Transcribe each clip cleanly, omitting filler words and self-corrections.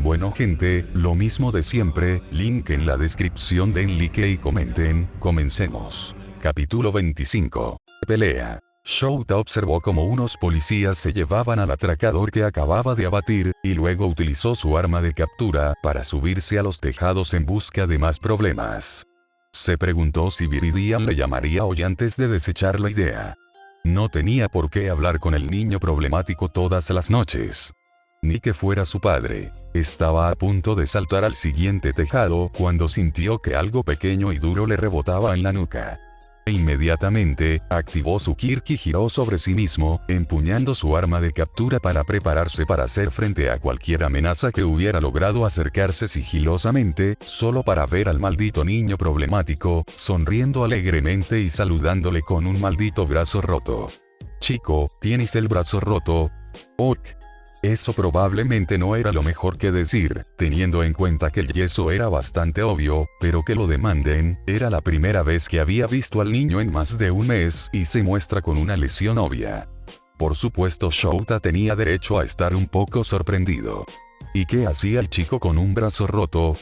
Bueno gente, lo mismo de siempre, link en la descripción, den like y comenten, comencemos. Capítulo 25. Pelea. Shouta observó cómo unos policías se llevaban al atracador que acababa de abatir, y luego utilizó su arma de captura para subirse a los tejados en busca de más problemas. Se preguntó si Viridian le llamaría hoy antes de desechar la idea. No tenía por qué hablar con el niño problemático todas las noches. Ni que fuera su padre. Estaba a punto de saltar al siguiente tejado cuando sintió que algo pequeño y duro le rebotaba en la nuca. Inmediatamente, activó su Kirk y giró sobre sí mismo, empuñando su arma de captura para prepararse para hacer frente a cualquier amenaza que hubiera logrado acercarse sigilosamente, solo para ver al maldito niño problemático, sonriendo alegremente y saludándole con un maldito brazo roto. Chico, ¿tienes el brazo roto? Ok. Eso probablemente no era lo mejor que decir, teniendo en cuenta que el yeso era bastante obvio, pero que lo demanden, era la primera vez que había visto al niño en más de un mes y se muestra con una lesión obvia. Por supuesto, Shouta tenía derecho a estar un poco sorprendido. ¿Y qué hacía el chico con un brazo roto?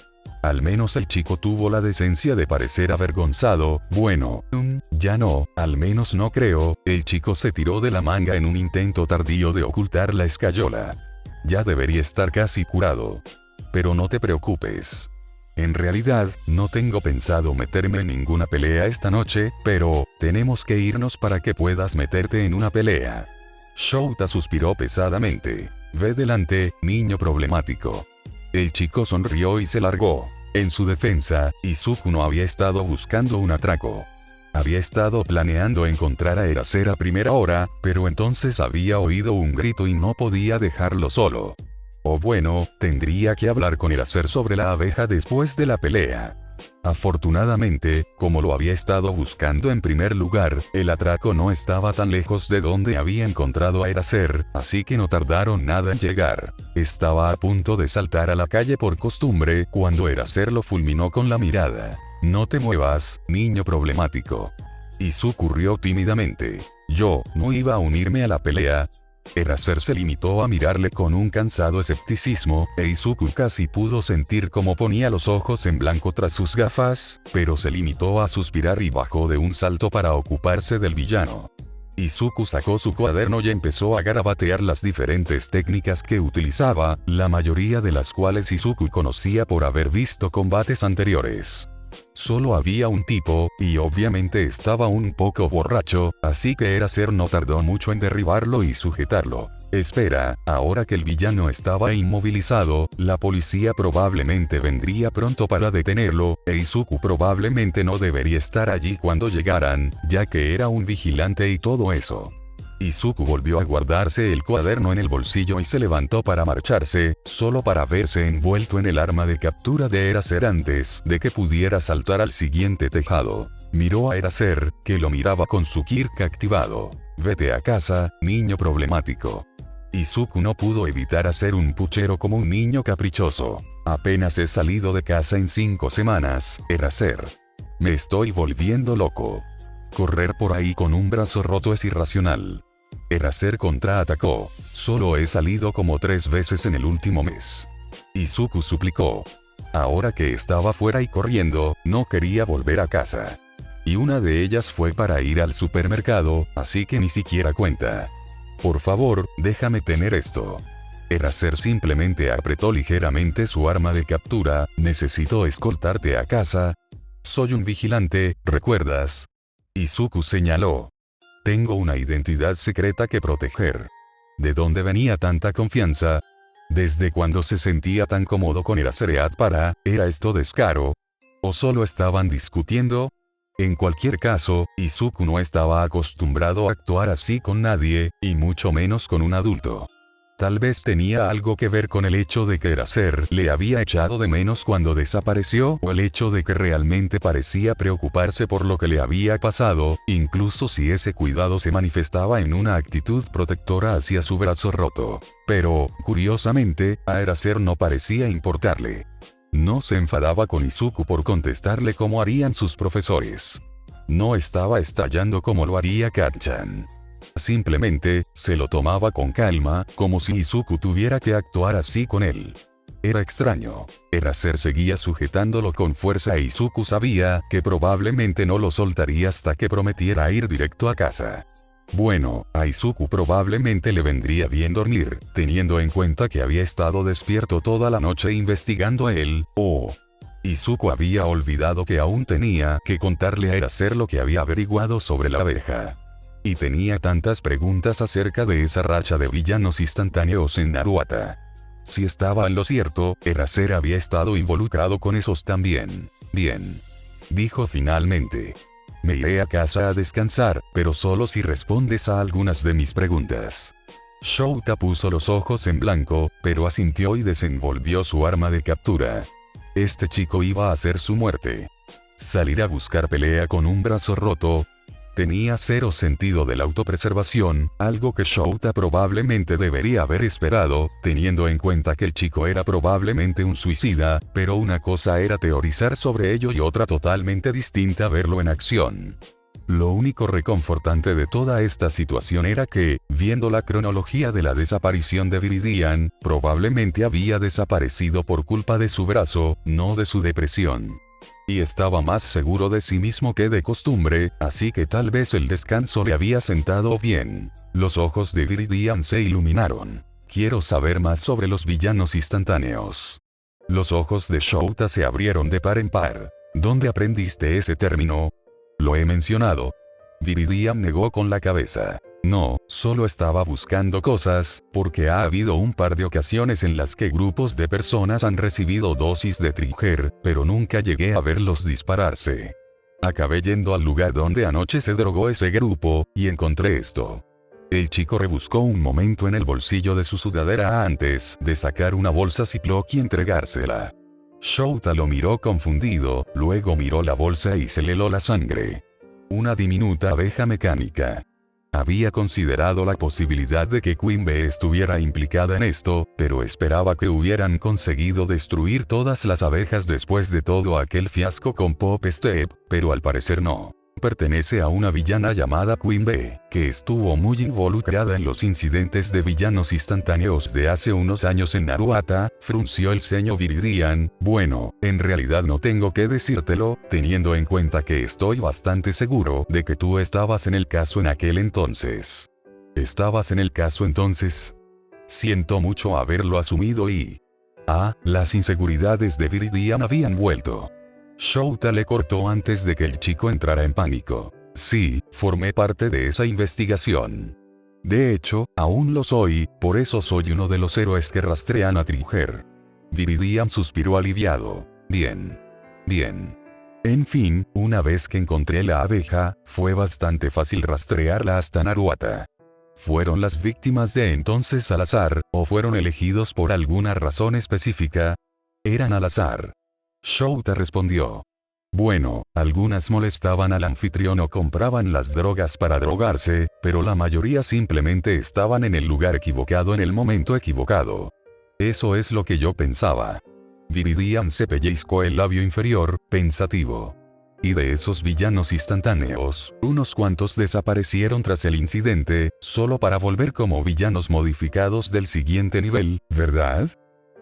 Al menos el chico tuvo la decencia de parecer avergonzado. Bueno, ya no, al menos no creo. El chico se tiró de la manga en un intento tardío de ocultar la escayola. Ya debería estar casi curado. Pero no te preocupes. En realidad, no tengo pensado meterme en ninguna pelea esta noche, pero tenemos que irnos para que puedas meterte en una pelea. Shouta suspiró pesadamente. Ve delante, niño problemático. El chico sonrió y se largó. En su defensa, Izuku no había estado buscando un atraco. Había estado planeando encontrar a Eraser a primera hora, pero entonces había oído un grito y no podía dejarlo solo. O bueno, tendría que hablar con Eraser sobre la abeja después de la pelea. Afortunadamente, como lo había estado buscando en primer lugar, el atraco no estaba tan lejos de donde había encontrado a Eraser, así que no tardaron nada en llegar. Estaba a punto de saltar a la calle por costumbre, cuando Eraser lo fulminó con la mirada. No te muevas, niño problemático. Izuku rió tímidamente. Yo no iba a unirme a la pelea. Eraser se limitó a mirarle con un cansado escepticismo, e Izuku casi pudo sentir cómo ponía los ojos en blanco tras sus gafas, pero se limitó a suspirar y bajó de un salto para ocuparse del villano. Izuku sacó su cuaderno y empezó a garabatear las diferentes técnicas que utilizaba, la mayoría de las cuales Izuku conocía por haber visto combates anteriores. Solo había un tipo, y obviamente estaba un poco borracho, así que Eraser no tardó mucho en derribarlo y sujetarlo. Espera, ahora que el villano estaba inmovilizado, la policía probablemente vendría pronto para detenerlo, e Izuku probablemente no debería estar allí cuando llegaran, ya que era un vigilante y todo eso. Izuku volvió a guardarse el cuaderno en el bolsillo y se levantó para marcharse, solo para verse envuelto en el arma de captura de Eraser antes de que pudiera saltar al siguiente tejado. Miró a Eraser, que lo miraba con su Kirk activado. Vete a casa, niño problemático. Izuku no pudo evitar hacer un puchero como un niño caprichoso. Apenas he salido de casa en 5 semanas, Eraser. Me estoy volviendo loco. Correr por ahí con un brazo roto es irracional. Eraser contraatacó. Solo he salido como 3 veces en el último mes. Izuku suplicó. Ahora que estaba fuera y corriendo, no quería volver a casa. Y una de ellas fue para ir al supermercado, así que ni siquiera cuenta. Por favor, déjame tener esto. Eraser simplemente apretó ligeramente su arma de captura. Necesito escoltarte a casa. Soy un vigilante, ¿recuerdas? Izuku señaló. Tengo una identidad secreta que proteger. ¿De dónde venía tanta confianza? ¿Desde cuándo se sentía tan cómodo con Eraser? ¿Era esto descaro? ¿O solo estaban discutiendo? En cualquier caso, Izuku no estaba acostumbrado a actuar así con nadie, y mucho menos con un adulto. Tal vez tenía algo que ver con el hecho de que Eraser le había echado de menos cuando desapareció, o el hecho de que realmente parecía preocuparse por lo que le había pasado, incluso si ese cuidado se manifestaba en una actitud protectora hacia su brazo roto. Pero, curiosamente, a Eraser no parecía importarle. No se enfadaba con Izuku por contestarle como harían sus profesores. No estaba estallando como lo haría Kacchan. Simplemente, se lo tomaba con calma, como si Izuku tuviera que actuar así con él. Era extraño. Eraser seguía sujetándolo con fuerza e Izuku sabía que probablemente no lo soltaría hasta que prometiera ir directo a casa. Bueno, a Izuku probablemente le vendría bien dormir, teniendo en cuenta que había estado despierto toda la noche investigando a él, Izuku había olvidado que aún tenía que contarle a Eraser lo que había averiguado sobre la abeja. Y tenía tantas preguntas acerca de esa racha de villanos instantáneos en Naruto. Si estaba en lo cierto, Eraser había estado involucrado con esos también. Bien. Dijo finalmente. Me iré a casa a descansar, pero solo si respondes a algunas de mis preguntas. Shouta puso los ojos en blanco, pero asintió y desenvolvió su arma de captura. Este chico iba a hacer su muerte. Salir a buscar pelea con un brazo roto. Tenía cero sentido de la autopreservación, algo que Shouta probablemente debería haber esperado, teniendo en cuenta que el chico era probablemente un suicida, pero una cosa era teorizar sobre ello y otra totalmente distinta verlo en acción. Lo único reconfortante de toda esta situación era que, viendo la cronología de la desaparición de Viridian, probablemente había desaparecido por culpa de su brazo, no de su depresión. Y estaba más seguro de sí mismo que de costumbre, así que tal vez el descanso le había sentado bien. Los ojos de Viridian se iluminaron. Quiero saber más sobre los villanos instantáneos. Los ojos de Shouta se abrieron de par en par. ¿Dónde aprendiste ese término? Lo he mencionado. Viridian negó con la cabeza. No, solo estaba buscando cosas, porque ha habido un par de ocasiones en las que grupos de personas han recibido dosis de Trigger, pero nunca llegué a verlos dispararse. Acabé yendo al lugar donde anoche se drogó ese grupo, y encontré esto. El chico rebuscó un momento en el bolsillo de su sudadera antes de sacar una bolsa Ziploc y entregársela. Shouta lo miró confundido, luego miró la bolsa y se le heló la sangre. Una diminuta abeja mecánica. Había considerado la posibilidad de que Queen Bee estuviera implicada en esto, pero esperaba que hubieran conseguido destruir todas las abejas después de todo aquel fiasco con Pop Step, pero al parecer no. Pertenece a una villana llamada Queen Bee, que estuvo muy involucrada en los incidentes de villanos instantáneos de hace unos años en Naruto, frunció el ceño Viridian. Bueno, en realidad no tengo que decírtelo, teniendo en cuenta que estoy bastante seguro de que tú estabas en el caso en aquel entonces. ¿Estabas en el caso entonces? Siento mucho haberlo asumido y... las inseguridades de Viridian habían vuelto. Shouta le cortó antes de que el chico entrara en pánico. Sí, formé parte de esa investigación. De hecho, aún lo soy, por eso soy uno de los héroes que rastrean a Trigger. Viridian suspiró aliviado. Bien. Bien. En fin, una vez que encontré la abeja, fue bastante fácil rastrearla hasta Naruto. ¿Fueron las víctimas de entonces al azar, o fueron elegidos por alguna razón específica? Eran al azar. Shouta respondió. Bueno, algunas molestaban al anfitrión o compraban las drogas para drogarse, pero la mayoría simplemente estaban en el lugar equivocado en el momento equivocado. Eso es lo que yo pensaba. Viridian se pellizcó el labio inferior, pensativo. Y de esos villanos instantáneos, unos cuantos desaparecieron tras el incidente, solo para volver como villanos modificados del siguiente nivel, ¿verdad?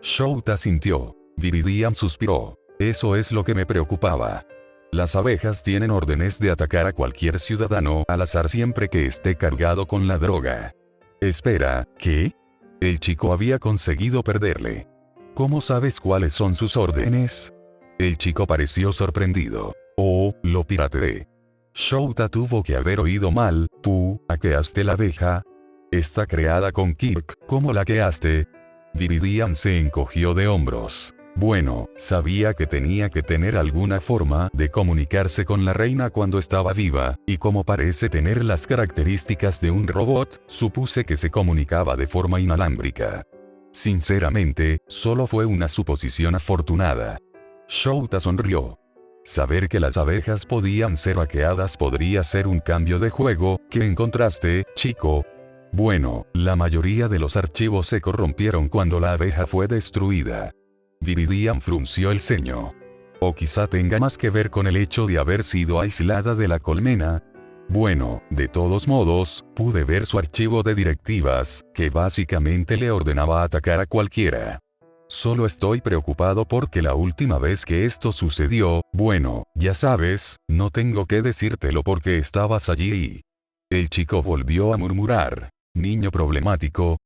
Shouta sintió. Viridian suspiró. Eso es lo que me preocupaba. Las abejas tienen órdenes de atacar a cualquier ciudadano al azar siempre que esté cargado con la droga. Espera, ¿qué? El chico había conseguido perderle. ¿Cómo sabes cuáles son sus órdenes? El chico pareció sorprendido. Lo pirateé. Shouta tuvo que haber oído mal. ¿Tú hackeaste la abeja? Está creada con Kirk. ¿Cómo la hackeaste? Viridian se encogió de hombros. Bueno, sabía que tenía que tener alguna forma de comunicarse con la reina cuando estaba viva, y como parece tener las características de un robot, supuse que se comunicaba de forma inalámbrica. Sinceramente, solo fue una suposición afortunada. Shouta sonrió. Saber que las abejas podían ser hackeadas podría ser un cambio de juego. ¿Qué encontraste, chico? Bueno, la mayoría de los archivos se corrompieron cuando la abeja fue destruida. Viridian frunció el ceño. O quizá tenga más que ver con el hecho de haber sido aislada de la colmena. Bueno, de todos modos, pude ver su archivo de directivas, que básicamente le ordenaba atacar a cualquiera. Solo estoy preocupado porque la última vez que esto sucedió, bueno, ya sabes, no tengo que decírtelo porque estabas allí y... El chico volvió a murmurar. Niño problemático.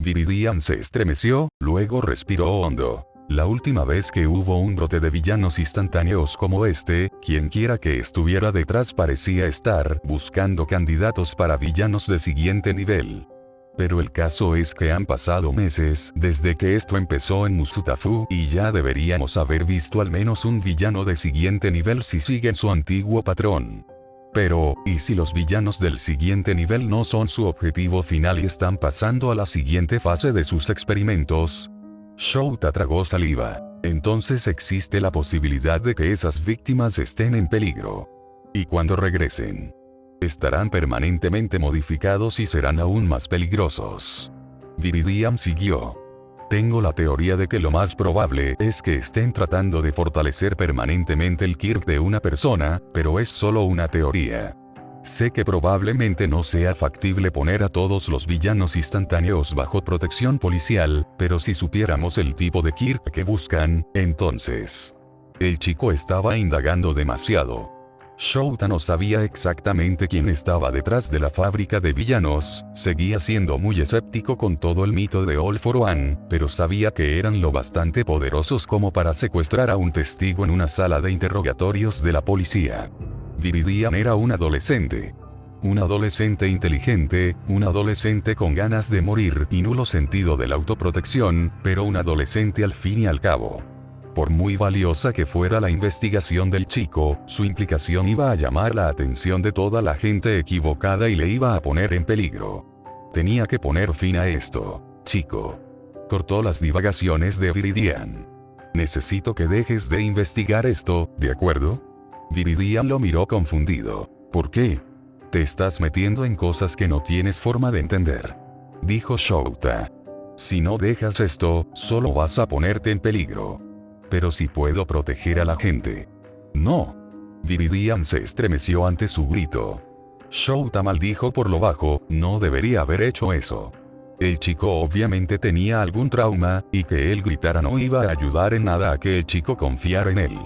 Viridian se estremeció, luego respiró hondo. La última vez que hubo un brote de villanos instantáneos como este, quienquiera que estuviera detrás parecía estar buscando candidatos para villanos de siguiente nivel. Pero el caso es que han pasado meses desde que esto empezó en Musutafu y ya deberíamos haber visto al menos un villano de siguiente nivel si siguen su antiguo patrón. Pero, ¿y si los villanos del siguiente nivel no son su objetivo final y están pasando a la siguiente fase de sus experimentos? Shouta tragó saliva. Entonces existe la posibilidad de que esas víctimas estén en peligro. Y cuando regresen, estarán permanentemente modificados y serán aún más peligrosos. Viridian siguió. Tengo la teoría de que lo más probable es que estén tratando de fortalecer permanentemente el Kirk de una persona, pero es solo una teoría. Sé que probablemente no sea factible poner a todos los villanos instantáneos bajo protección policial, pero si supiéramos el tipo de Kirk que buscan, entonces... El chico estaba indagando demasiado. Shouta no sabía exactamente quién estaba detrás de la fábrica de villanos, seguía siendo muy escéptico con todo el mito de All for One, pero sabía que eran lo bastante poderosos como para secuestrar a un testigo en una sala de interrogatorios de la policía. Viridian era un adolescente. Un adolescente inteligente, un adolescente con ganas de morir y nulo sentido de la autoprotección, pero un adolescente al fin y al cabo. Por muy valiosa que fuera la investigación del chico, su implicación iba a llamar la atención de toda la gente equivocada y le iba a poner en peligro. Tenía que poner fin a esto, chico. Cortó las divagaciones de Viridian. Necesito que dejes de investigar esto, ¿de acuerdo? Viridian lo miró confundido. ¿Por qué? Te estás metiendo en cosas que no tienes forma de entender. Dijo Shouta. Si no dejas esto, solo vas a ponerte en peligro. Pero si puedo proteger a la gente. No. Viridian se estremeció ante su grito. Shouta maldijo por lo bajo, no debería haber hecho eso. El chico obviamente tenía algún trauma, y que él gritara no iba a ayudar en nada a que el chico confiara en él.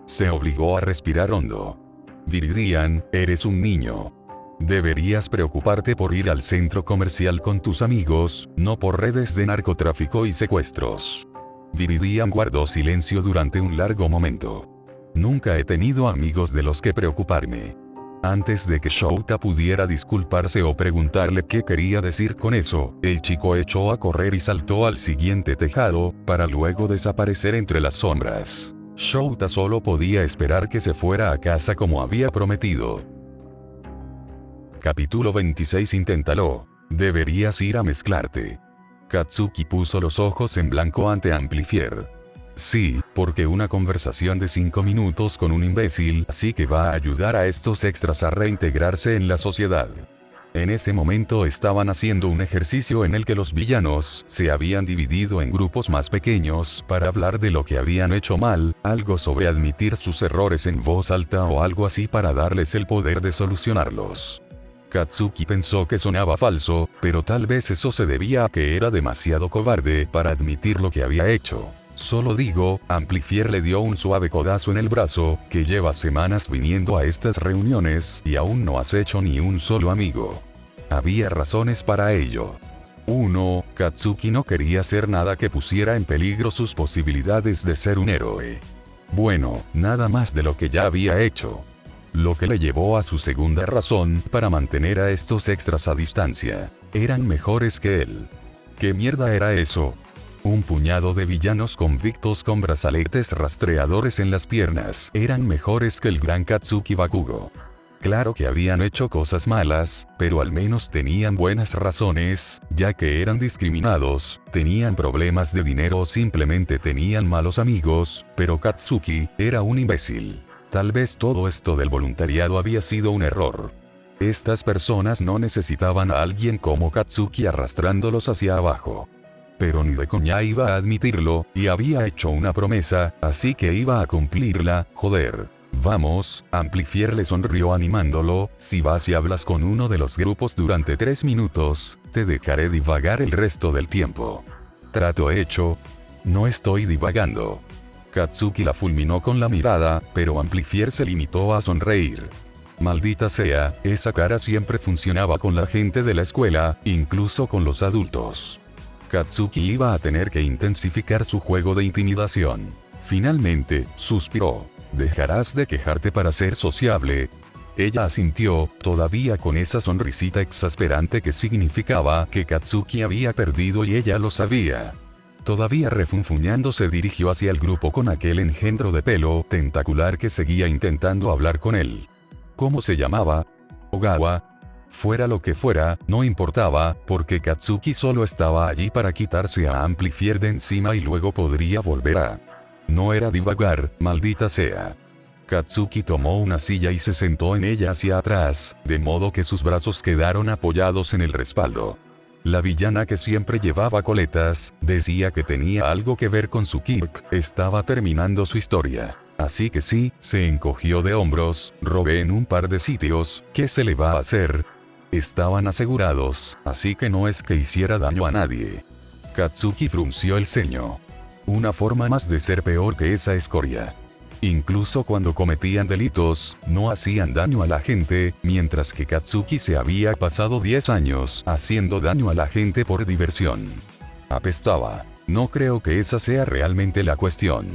Se obligó a respirar hondo. Viridian, eres un niño. Deberías preocuparte por ir al centro comercial con tus amigos, no por redes de narcotráfico y secuestros. Viridian guardó silencio durante un largo momento. Nunca he tenido amigos de los que preocuparme. Antes de que Shouta pudiera disculparse o preguntarle qué quería decir con eso, el chico echó a correr y saltó al siguiente tejado, para luego desaparecer entre las sombras. Shouta solo podía esperar que se fuera a casa como había prometido. Capítulo 26. Inténtalo. Deberías ir a mezclarte. Katsuki puso los ojos en blanco ante Amplifier. Sí, porque una conversación de 5 minutos con un imbécil sí que va a ayudar a estos extras a reintegrarse en la sociedad. En ese momento estaban haciendo un ejercicio en el que los villanos se habían dividido en grupos más pequeños para hablar de lo que habían hecho mal, algo sobre admitir sus errores en voz alta o algo así para darles el poder de solucionarlos. Katsuki pensó que sonaba falso, pero tal vez eso se debía a que era demasiado cobarde para admitir lo que había hecho. Solo digo, Amplifier le dio un suave codazo en el brazo, que lleva semanas viniendo a estas reuniones y aún no has hecho ni un solo amigo. Había razones para ello. 1. Katsuki no quería hacer nada que pusiera en peligro sus posibilidades de ser un héroe. Bueno, nada más de lo que ya había hecho. Lo que le llevó a su segunda razón para mantener a estos extras a distancia. Eran mejores que él. ¿Qué mierda era eso? Un puñado de villanos convictos con brazaletes rastreadores en las piernas eran mejores que el gran Katsuki Bakugo. Claro que habían hecho cosas malas, pero al menos tenían buenas razones, ya que eran discriminados, tenían problemas de dinero o simplemente tenían malos amigos, pero Katsuki era un imbécil. Tal vez todo esto del voluntariado había sido un error. Estas personas no necesitaban a alguien como Katsuki arrastrándolos hacia abajo. Pero ni de coña iba a admitirlo, y había hecho una promesa, así que iba a cumplirla, joder. Vamos, Amplifier le sonrió animándolo, si vas y hablas con uno de los grupos durante 3 minutos, te dejaré divagar el resto del tiempo. Trato hecho. No estoy divagando. Katsuki la fulminó con la mirada, pero Amplifier se limitó a sonreír. Maldita sea, esa cara siempre funcionaba con la gente de la escuela, incluso con los adultos. Katsuki iba a tener que intensificar su juego de intimidación. Finalmente, suspiró. ¿Dejarás de quejarte para ser sociable? Ella asintió, todavía con esa sonrisita exasperante que significaba que Katsuki había perdido y ella lo sabía. Todavía refunfuñando se dirigió hacia el grupo con aquel engendro de pelo tentacular que seguía intentando hablar con él. ¿Cómo se llamaba? Ogawa. Fuera lo que fuera, no importaba, porque Katsuki solo estaba allí para quitarse a Amplifier de encima y luego podría volver a... No era divagar, maldita sea. Katsuki tomó una silla y se sentó en ella hacia atrás, de modo que sus brazos quedaron apoyados en el respaldo. La villana que siempre llevaba coletas, decía que tenía algo que ver con su Kirk, estaba terminando su historia. Así que sí, se encogió de hombros, robé en un par de sitios, ¿qué se le va a hacer? Estaban asegurados, así que no es que hiciera daño a nadie. Katsuki frunció el ceño. Una forma más de ser peor que esa escoria. Incluso cuando cometían delitos, no hacían daño a la gente, mientras que Katsuki se había pasado 10 años haciendo daño a la gente por diversión. Apestaba. No creo que esa sea realmente la cuestión,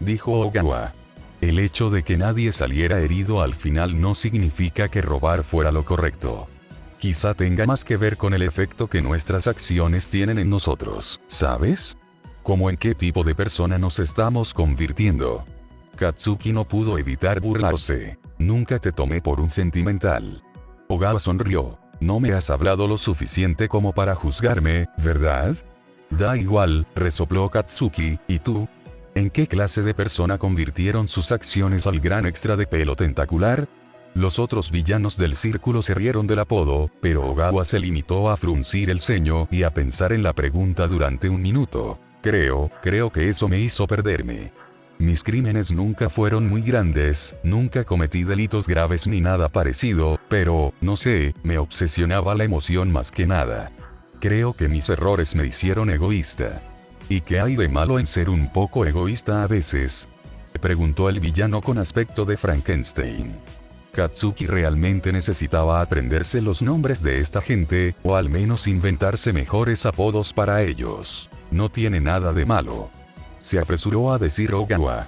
dijo Ogawa. El hecho de que nadie saliera herido al final no significa que robar fuera lo correcto. Quizá tenga más que ver con el efecto que nuestras acciones tienen en nosotros, ¿sabes? ¿Cómo en qué tipo de persona nos estamos convirtiendo? Katsuki no pudo evitar burlarse. Nunca te tomé por un sentimental. Ogawa sonrió. No me has hablado lo suficiente como para juzgarme, ¿verdad? Da igual, resopló Katsuki, ¿y tú? ¿En qué clase de persona convirtieron sus acciones al gran extra de pelo tentacular? Los otros villanos del círculo se rieron del apodo, pero Ogawa se limitó a fruncir el ceño y a pensar en la pregunta durante un minuto. Creo que eso me hizo perderme. Mis crímenes nunca fueron muy grandes, nunca cometí delitos graves ni nada parecido, pero, no sé, me obsesionaba la emoción más que nada. Creo que mis errores me hicieron egoísta. ¿Y qué hay de malo en ser un poco egoísta a veces? Preguntó el villano con aspecto de Frankenstein. Katsuki realmente necesitaba aprenderse los nombres de esta gente, o al menos inventarse mejores apodos para ellos. No tiene nada de malo. Se apresuró a decir Ogawa.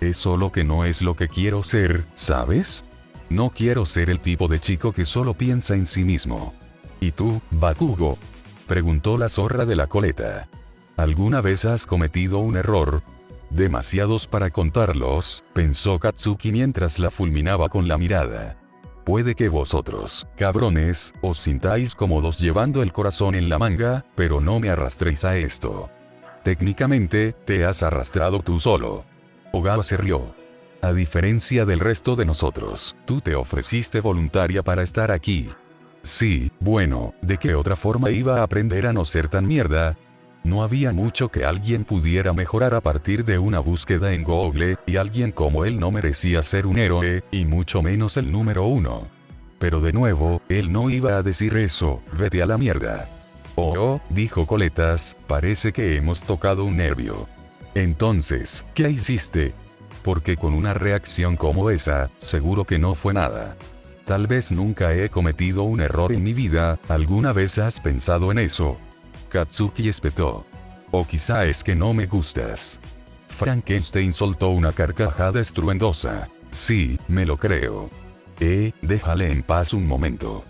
Es solo que no es lo que quiero ser, ¿sabes? No quiero ser el tipo de chico que solo piensa en sí mismo. ¿Y tú, Bakugo? Preguntó la zorra de la coleta. ¿Alguna vez has cometido un error? Demasiados para contarlos, pensó Katsuki mientras la fulminaba con la mirada. Puede que vosotros, cabrones, os sintáis cómodos llevando el corazón en la manga, pero no me arrastréis a esto. Técnicamente, te has arrastrado tú solo. Ogawa se rió. A diferencia del resto de nosotros, tú te ofreciste voluntaria para estar aquí. Sí, bueno, ¿de qué otra forma iba a aprender a no ser tan mierda? No había mucho que alguien pudiera mejorar a partir de una búsqueda en Google, y alguien como él no merecía ser un héroe, y mucho menos el número 1. Pero de nuevo, él no iba a decir eso, vete a la mierda. Oh, dijo Coletas, parece que hemos tocado un nervio. Entonces, ¿qué hiciste? Porque con una reacción como esa, seguro que no fue nada. Tal vez nunca he cometido un error en mi vida, ¿alguna vez has pensado en eso? Katsuki espetó. O quizá es que no me gustas. Frankenstein soltó una carcajada estruendosa. Sí, me lo creo. Déjale en paz un momento.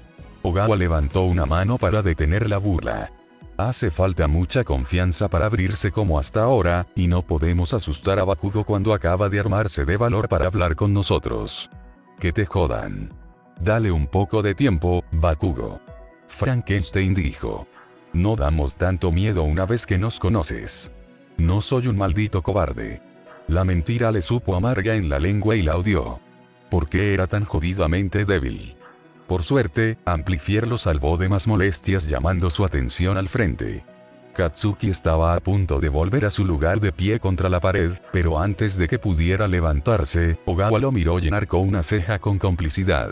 Ogawa levantó una mano para detener la burla. Hace falta mucha confianza para abrirse como hasta ahora, y no podemos asustar a Bakugo cuando acaba de armarse de valor para hablar con nosotros. Que te jodan. Dale un poco de tiempo, Bakugo. Frankenstein dijo. No damos tanto miedo una vez que nos conoces. No soy un maldito cobarde. La mentira le supo amarga en la lengua y la odió. ¿Por qué era tan jodidamente débil? Por suerte, Amplifier lo salvó de más molestias llamando su atención al frente. Katsuki estaba a punto de volver a su lugar de pie contra la pared, pero antes de que pudiera levantarse, Ogawa lo miró y enarcó una ceja con complicidad.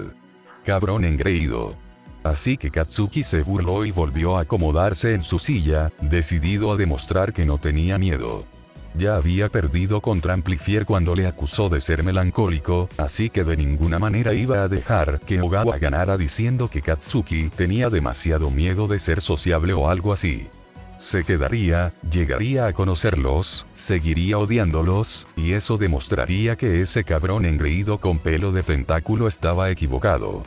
Cabrón engreído. Así que Katsuki se burló y volvió a acomodarse en su silla, decidido a demostrar que no tenía miedo. Ya había perdido contra Amplifier cuando le acusó de ser melancólico, así que de ninguna manera iba a dejar que Ogawa ganara diciendo que Katsuki tenía demasiado miedo de ser sociable o algo así. Se quedaría, llegaría a conocerlos, seguiría odiándolos, y eso demostraría que ese cabrón engreído con pelo de tentáculo estaba equivocado.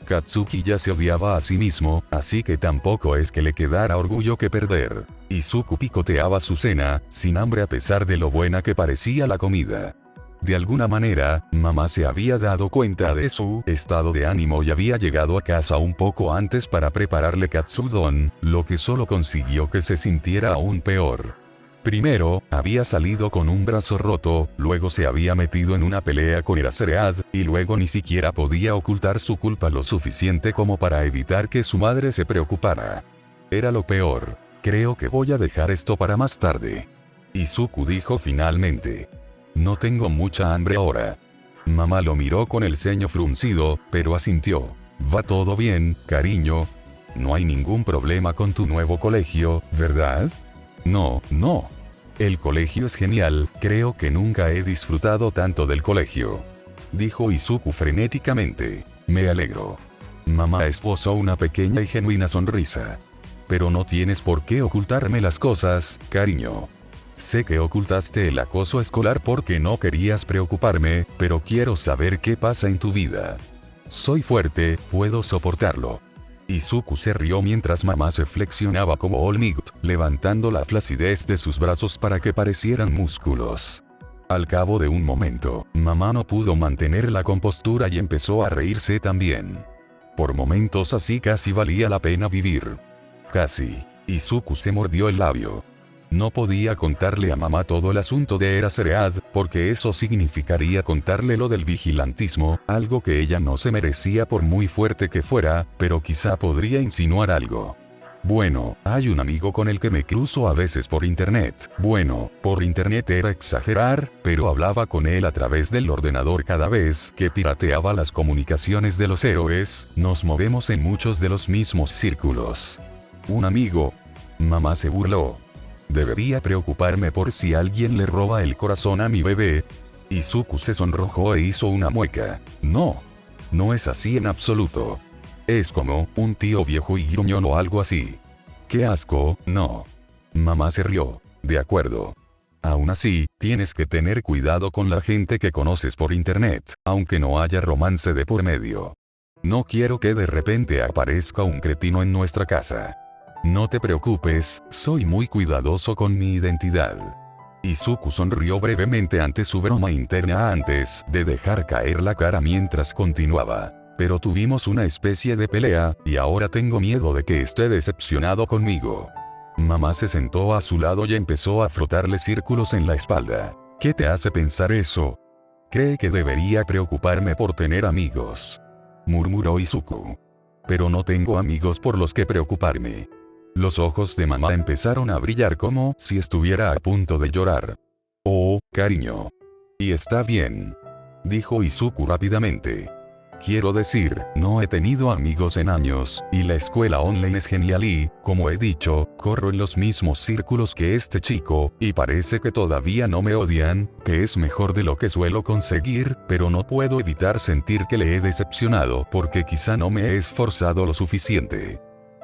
Katsuki ya se odiaba a sí mismo, así que tampoco es que le quedara orgullo que perder. Izuku picoteaba su cena, sin hambre a pesar de lo buena que parecía la comida. De alguna manera, mamá se había dado cuenta de su estado de ánimo y había llegado a casa un poco antes para prepararle katsudon, lo que solo consiguió que se sintiera aún peor. Primero, había salido con un brazo roto, luego se había metido en una pelea con Eraserhead, y luego ni siquiera podía ocultar su culpa lo suficiente como para evitar que su madre se preocupara. Era lo peor. Creo que voy a dejar esto para más tarde. Izuku dijo finalmente. No tengo mucha hambre ahora. Mamá lo miró con el ceño fruncido, pero asintió. Va todo bien, cariño. No hay ningún problema con tu nuevo colegio, ¿verdad? No, no. El colegio es genial, creo que nunca he disfrutado tanto del colegio. Dijo Izuku frenéticamente. Me alegro. Mamá esbozó una pequeña y genuina sonrisa. Pero no tienes por qué ocultarme las cosas, cariño. Sé que ocultaste el acoso escolar porque no querías preocuparme, pero quiero saber qué pasa en tu vida. Soy fuerte, puedo soportarlo. Izuku se rió mientras mamá se flexionaba como All Might, levantando la flacidez de sus brazos para que parecieran músculos. Al cabo de un momento, mamá no pudo mantener la compostura y empezó a reírse también. Por momentos así casi valía la pena vivir. Casi. Izuku se mordió el labio. No podía contarle a mamá todo el asunto de Eraserhead, porque eso significaría contarle lo del vigilantismo, algo que ella no se merecía por muy fuerte que fuera, pero quizá podría insinuar algo. Bueno, hay un amigo con el que me cruzo a veces por internet. Bueno, por internet era exagerar, pero hablaba con él a través del ordenador cada vez que pirateaba las comunicaciones de los héroes, nos movemos en muchos de los mismos círculos. Un amigo. Mamá se burló. ¿Debería preocuparme por si alguien le roba el corazón a mi bebé? Izuku se sonrojó e hizo una mueca. No. No es así en absoluto. Es como un tío viejo y gruñón o algo así. ¡Qué asco! No. Mamá se rió. De acuerdo. Aún así, tienes que tener cuidado con la gente que conoces por internet, aunque no haya romance de por medio. No quiero que de repente aparezca un cretino en nuestra casa. No te preocupes, soy muy cuidadoso con mi identidad. Izuku sonrió brevemente ante su broma interna antes de dejar caer la cara mientras continuaba. Pero tuvimos una especie de pelea, y ahora tengo miedo de que esté decepcionado conmigo. Mamá se sentó a su lado y empezó a frotarle círculos en la espalda. ¿Qué te hace pensar eso? Cree que debería preocuparme por tener amigos. Murmuró Izuku. Pero no tengo amigos por los que preocuparme. Los ojos de mamá empezaron a brillar como si estuviera a punto de llorar. Oh, cariño. Y está bien. Dijo Izuku rápidamente. Quiero decir, no he tenido amigos en años, y la escuela online es genial y, como he dicho, corro en los mismos círculos que este chico, y parece que todavía no me odian, que es mejor de lo que suelo conseguir, pero no puedo evitar sentir que le he decepcionado porque quizá no me he esforzado lo suficiente.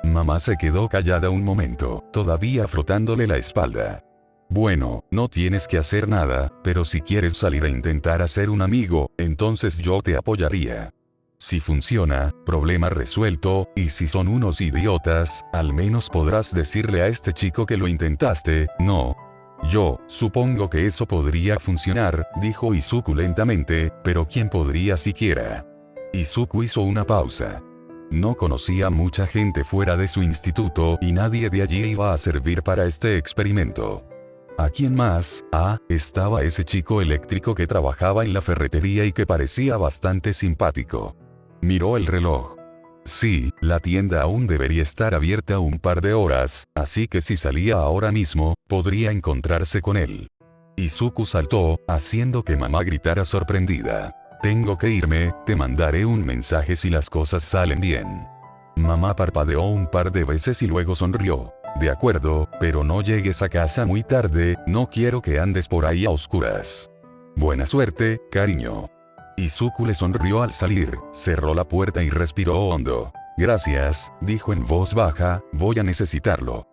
Mamá se quedó callada un momento, todavía frotándole la espalda. Bueno, no tienes que hacer nada, pero si quieres salir a intentar hacer un amigo, entonces yo te apoyaría. Si funciona, problema resuelto, y si son unos idiotas, al menos podrás decirle a este chico que lo intentaste, ¿no? Yo supongo que eso podría funcionar, dijo Izuku lentamente, pero ¿quién podría siquiera? Izuku hizo una pausa. No conocía mucha gente fuera de su instituto y nadie de allí iba a servir para este experimento. ¿A quién más? Estaba ese chico eléctrico que trabajaba en la ferretería y que parecía bastante simpático. Miró el reloj. Sí, la tienda aún debería estar abierta un par de horas, así que si salía ahora mismo, podría encontrarse con él. Izuku saltó, haciendo que mamá gritara sorprendida. Tengo que irme, te mandaré un mensaje si las cosas salen bien. Mamá parpadeó un par de veces y luego sonrió. De acuerdo, pero no llegues a casa muy tarde, no quiero que andes por ahí a oscuras. Buena suerte, cariño. Izuku le sonrió al salir, cerró la puerta y respiró hondo. Gracias, dijo en voz baja, voy a necesitarlo.